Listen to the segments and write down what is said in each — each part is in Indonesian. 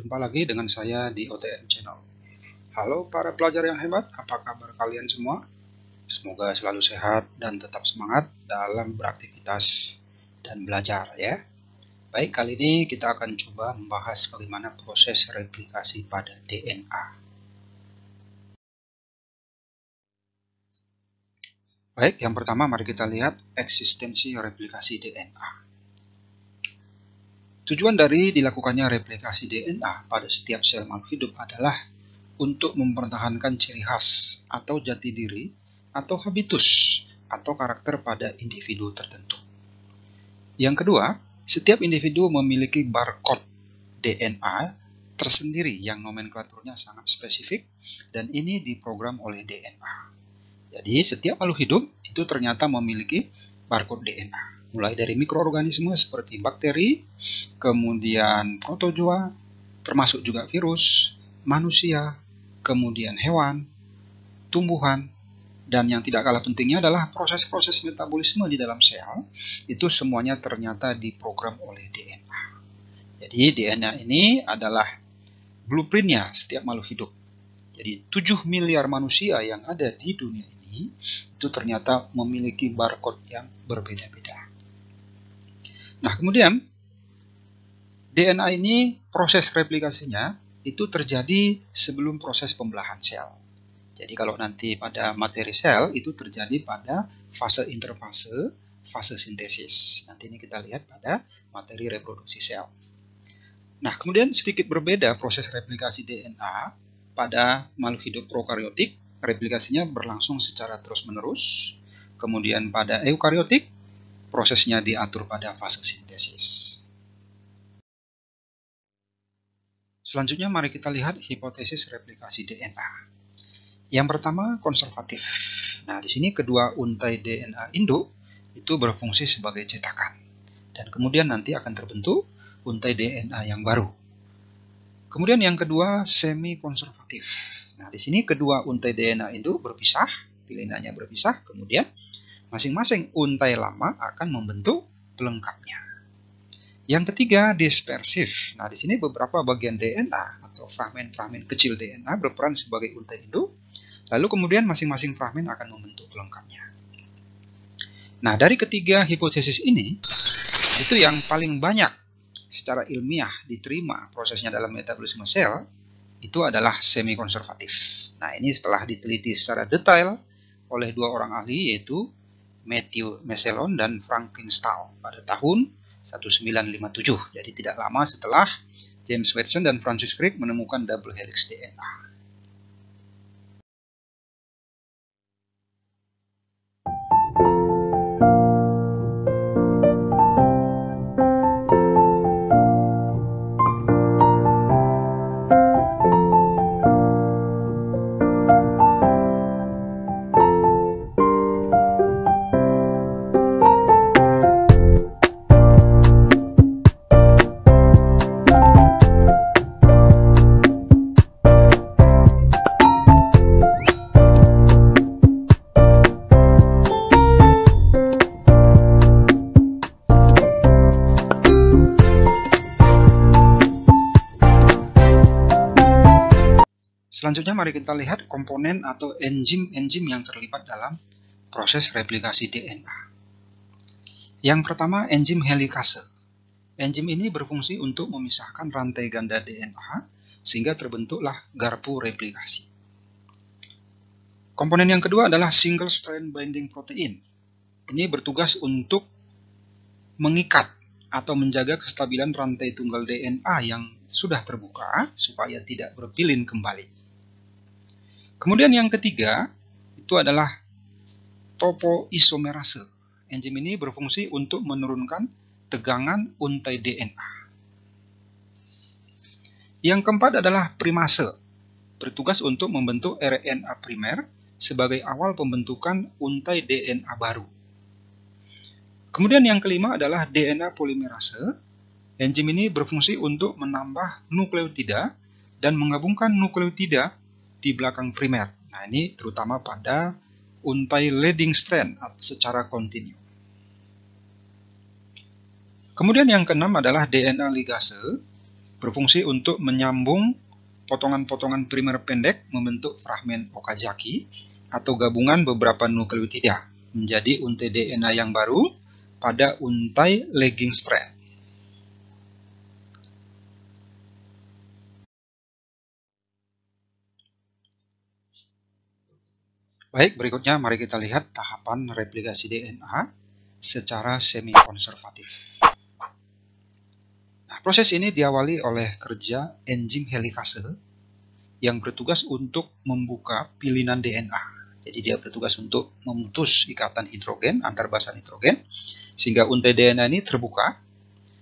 Jumpa lagi dengan saya di OTM Channel. Halo para pelajar yang hebat, apa kabar kalian semua? Semoga selalu sehat dan tetap semangat dalam beraktivitas dan belajar ya. Baik, kali ini kita akan coba membahas bagaimana proses replikasi pada DNA. Baik, yang pertama mari kita lihat eksistensi replikasi DNA. Tujuan dari dilakukannya replikasi DNA pada setiap sel makhluk hidup adalah untuk mempertahankan ciri khas atau jati diri atau habitus atau karakter pada individu tertentu. Yang kedua, setiap individu memiliki barcode DNA tersendiri yang nomenklaturnya sangat spesifik dan ini diprogram oleh DNA. Jadi setiap makhluk hidup itu ternyata memiliki barcode DNA. Mulai dari mikroorganisme seperti bakteri, kemudian protozoa, termasuk juga virus, manusia, kemudian hewan, tumbuhan, dan yang tidak kalah pentingnya adalah proses-proses metabolisme di dalam sel, itu semuanya ternyata diprogram oleh DNA. Jadi DNA ini adalah blueprintnya setiap makhluk hidup. Jadi 7 miliar manusia yang ada di dunia ini, itu ternyata memiliki barcode yang berbeda-beda. Nah, kemudian DNA ini proses replikasinya itu terjadi sebelum proses pembelahan sel. Jadi kalau nanti pada materi sel itu terjadi pada fase interfase, fase sintesis. Nanti ini kita lihat pada materi reproduksi sel. Nah, kemudian sedikit berbeda proses replikasi DNA pada makhluk hidup prokariotik, replikasinya berlangsung secara terus-menerus. Kemudian pada eukariotik, prosesnya diatur pada fase sintesis. Selanjutnya mari kita lihat hipotesis replikasi DNA. Yang pertama konservatif. Nah, di sini kedua untai DNA induk itu berfungsi sebagai cetakan. Dan kemudian nanti akan terbentuk untai DNA yang baru. Kemudian yang kedua semi konservatif. Nah, di sini kedua untai DNA induk berpisah, pilinanya berpisah, kemudian masing-masing untai lama akan membentuk pelengkapnya. Yang ketiga, dispersif. Nah, di sini beberapa bagian DNA atau fragmen-fragmen kecil DNA berperan sebagai untai induk, lalu kemudian masing-masing fragmen akan membentuk pelengkapnya. Nah, dari ketiga hipotesis ini, itu yang paling banyak secara ilmiah diterima prosesnya dalam metabolisme sel, itu adalah semi-konservatif. Nah, ini setelah diteliti secara detail oleh dua orang ahli, yaitu Matthew Meselon dan Franklin Stahl pada tahun 1957. Jadi tidak lama setelah James Watson dan Francis Crick menemukan double helix DNA. Selanjutnya mari kita lihat komponen atau enzim-enzim yang terlibat dalam proses replikasi DNA. Yang pertama, enzim helikase. Enzim ini berfungsi untuk memisahkan rantai ganda DNA sehingga terbentuklah garpu replikasi. Komponen yang kedua adalah single strand binding protein. Ini bertugas untuk mengikat atau menjaga kestabilan rantai tunggal DNA yang sudah terbuka supaya tidak berpilin kembali. Kemudian yang ketiga, itu adalah topoisomerase. Enzim ini berfungsi untuk menurunkan tegangan untai DNA. Yang keempat adalah primase, bertugas untuk membentuk RNA primer sebagai awal pembentukan untai DNA baru. Kemudian yang kelima adalah DNA polimerase. Enzim ini berfungsi untuk menambah nukleotida dan menggabungkan nukleotida di belakang primer. Nah, ini terutama pada untai leading strand secara kontinu. Kemudian yang keenam adalah DNA ligase. berfungsi untuk menyambung potongan-potongan primer pendek membentuk fragmen Okazaki atau gabungan beberapa nukleotida menjadi untai DNA yang baru pada untai lagging strand. Baik, berikutnya mari kita lihat tahapan replikasi DNA secara semi-konservatif. Nah, proses ini diawali oleh kerja enzim helikase yang bertugas untuk membuka pilihan DNA. Jadi dia bertugas untuk memutus ikatan hidrogen antar basa nitrogen sehingga untai DNA ini terbuka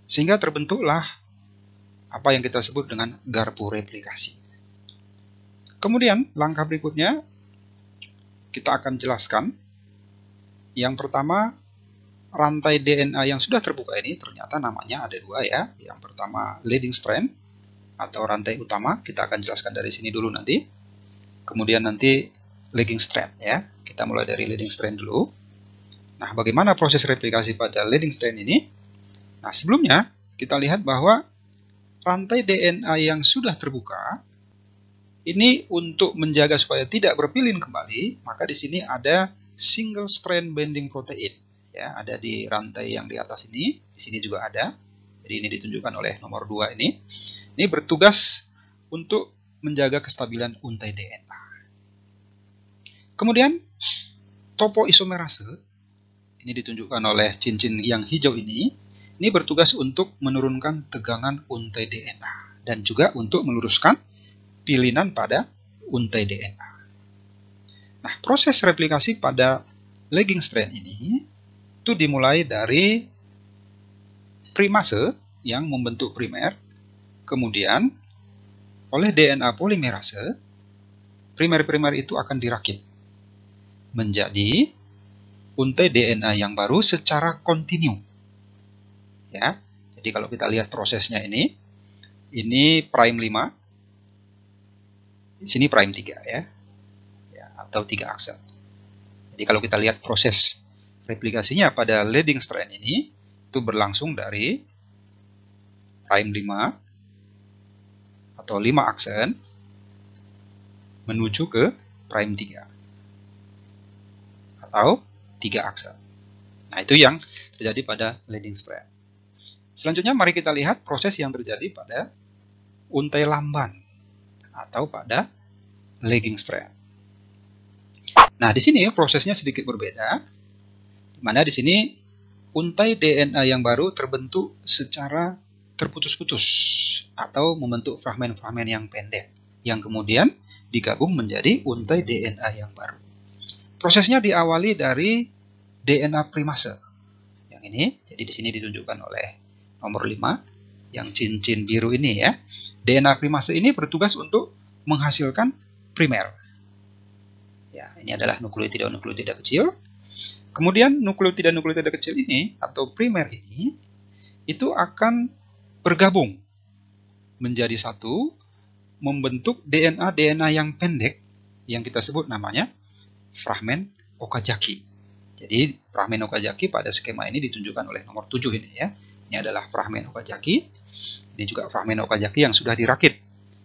sehingga terbentuklah apa yang kita sebut dengan garpu replikasi. Kemudian langkah berikutnya kita akan jelaskan. Yang pertama, rantai DNA yang sudah terbuka ini ternyata namanya ada dua ya. Yang pertama leading strand atau rantai utama, kita akan jelaskan dari sini dulu nanti. Kemudian nanti lagging strand ya. Kita mulai dari leading strand dulu. Nah, bagaimana proses replikasi pada leading strand ini? Nah, sebelumnya kita lihat bahwa rantai DNA yang sudah terbuka ini untuk menjaga supaya tidak berpilin kembali, maka di sini ada single strand binding protein. Ya, ada di rantai yang di atas ini, di sini juga ada. Jadi ini ditunjukkan oleh nomor 2 ini. Ini bertugas untuk menjaga kestabilan untai DNA. Kemudian topoisomerase, ini ditunjukkan oleh cincin yang hijau ini bertugas untuk menurunkan tegangan untai DNA dan juga untuk meluruskan pilihan pada untai DNA. Nah, proses replikasi pada lagging strand ini itu dimulai dari primase yang membentuk primer, kemudian oleh DNA polimerase, primer-primer itu akan dirakit menjadi untai DNA yang baru secara kontinu. Ya, jadi kalau kita lihat prosesnya ini prime 5, di sini prime 3 ya, atau 3 aksen. Jadi kalau kita lihat proses replikasinya pada leading strand ini itu berlangsung dari prime 5 atau 5 aksen menuju ke prime 3 atau 3 aksen. Nah, itu yang terjadi pada leading strand. Selanjutnya mari kita lihat proses yang terjadi pada untai lamban atau pada lagging strand. Nah, di sini prosesnya sedikit berbeda, di mana di sini untai DNA yang baru terbentuk secara terputus-putus atau membentuk fragmen-fragmen yang pendek yang kemudian digabung menjadi untai DNA yang baru. Prosesnya diawali dari DNA primase. Yang ini, jadi di sini ditunjukkan oleh nomor 5 yang cincin biru ini ya. DNA primase ini bertugas untuk menghasilkan primer. Ya, ini adalah nukleotida kecil. Kemudian nukleotida kecil ini atau primer ini itu akan bergabung menjadi satu, membentuk DNA yang pendek yang kita sebut namanya fragmen Okazaki. Jadi fragmen Okazaki pada skema ini ditunjukkan oleh nomor 7 ini ya. Ini adalah fragmen Okazaki. Ini juga fragmen Okazaki yang sudah dirakit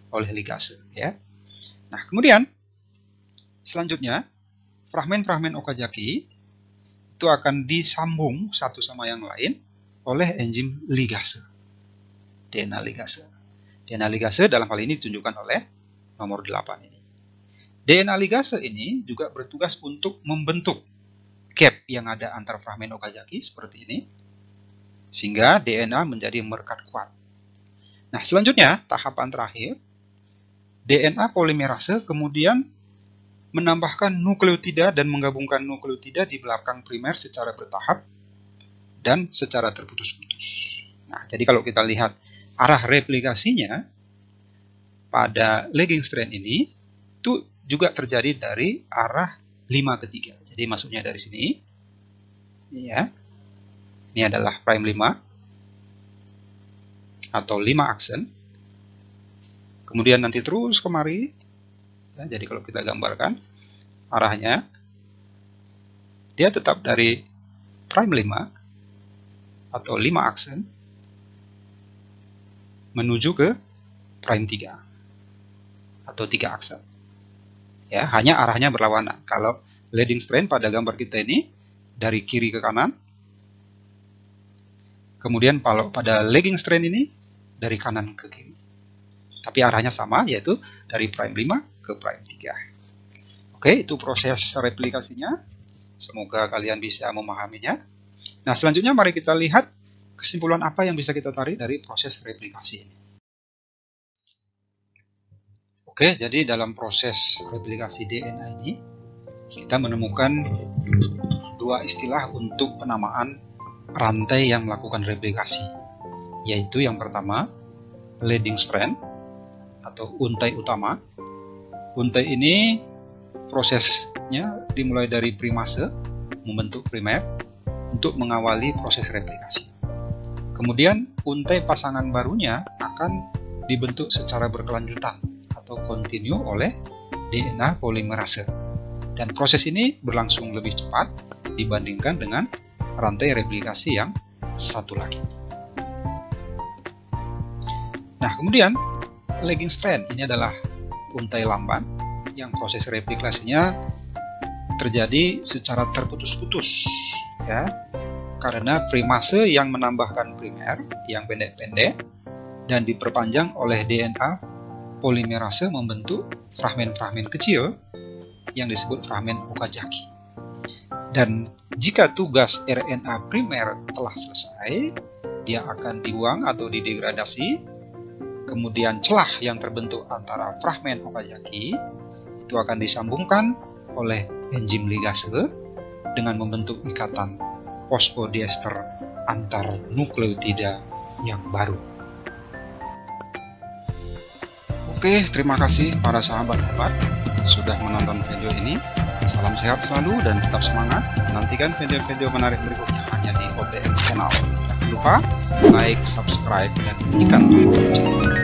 oleh ligase ya. Nah, kemudian selanjutnya fragmen-fragmen Okazaki itu akan disambung satu sama yang lain oleh enzim ligase. DNA ligase. DNA ligase dalam hal ini ditunjukkan oleh nomor 8 ini. DNA ligase ini juga bertugas untuk membentuk gap yang ada antar fragmen Okazaki seperti ini sehingga DNA menjadi merekat kuat. Nah, selanjutnya tahapan terakhir DNA polimerase kemudian menambahkan nukleotida dan menggabungkan nukleotida di belakang primer secara bertahap dan secara terputus-putus. Nah, jadi kalau kita lihat arah replikasinya pada lagging strand ini itu juga terjadi dari arah 5 ke 3. Jadi maksudnya dari sini ya. Ini adalah prime 5 atau 5 aksen. Kemudian nanti terus kemari. Ya, jadi kalau kita gambarkan arahnya, dia tetap dari prime 5 atau 5 aksen menuju ke prime 3 atau 3 aksen. Ya, hanya arahnya berlawanan. Kalau leading strand pada gambar kita ini dari kiri ke kanan, kemudian kalau pada lagging strand ini dari kanan ke kiri. Tapi arahnya sama, yaitu dari prime 5 ke prime 3. Oke, itu proses replikasinya. Semoga kalian bisa memahaminya. Nah, selanjutnya mari kita lihat kesimpulan apa yang bisa kita tarik dari proses replikasi ini. Oke, jadi dalam proses replikasi DNA ini, kita menemukan dua istilah untuk penamaan rantai yang melakukan replikasi, yaitu yang pertama, leading strand atau untai utama. Untai ini prosesnya dimulai dari primase, membentuk primer, untuk mengawali proses replikasi. Kemudian, untai pasangan barunya akan dibentuk secara berkelanjutan atau kontinu oleh DNA polimerase. Dan proses ini berlangsung lebih cepat dibandingkan dengan rantai replikasi yang satu lagi. Nah, kemudian lagging strand ini adalah untai lamban yang proses replikasinya terjadi secara terputus-putus, ya, karena primase yang menambahkan primer yang pendek-pendek dan diperpanjang oleh DNA polimerase membentuk fragmen-fragmen kecil yang disebut fragmen Okazaki. Dan jika tugas RNA primer telah selesai, dia akan dibuang atau didegradasi. Kemudian celah yang terbentuk antara fragmen Okazaki itu akan disambungkan oleh enzim ligase dengan membentuk ikatan fosfodiester antar nukleotida yang baru. Oke, terima kasih para sahabat-sahabat sudah menonton video ini. Salam sehat selalu dan tetap semangat. Nantikan video-video menarik berikutnya hanya di OTM Channel. Jangan lupa like, subscribe, dan bunyikan tombol lonceng.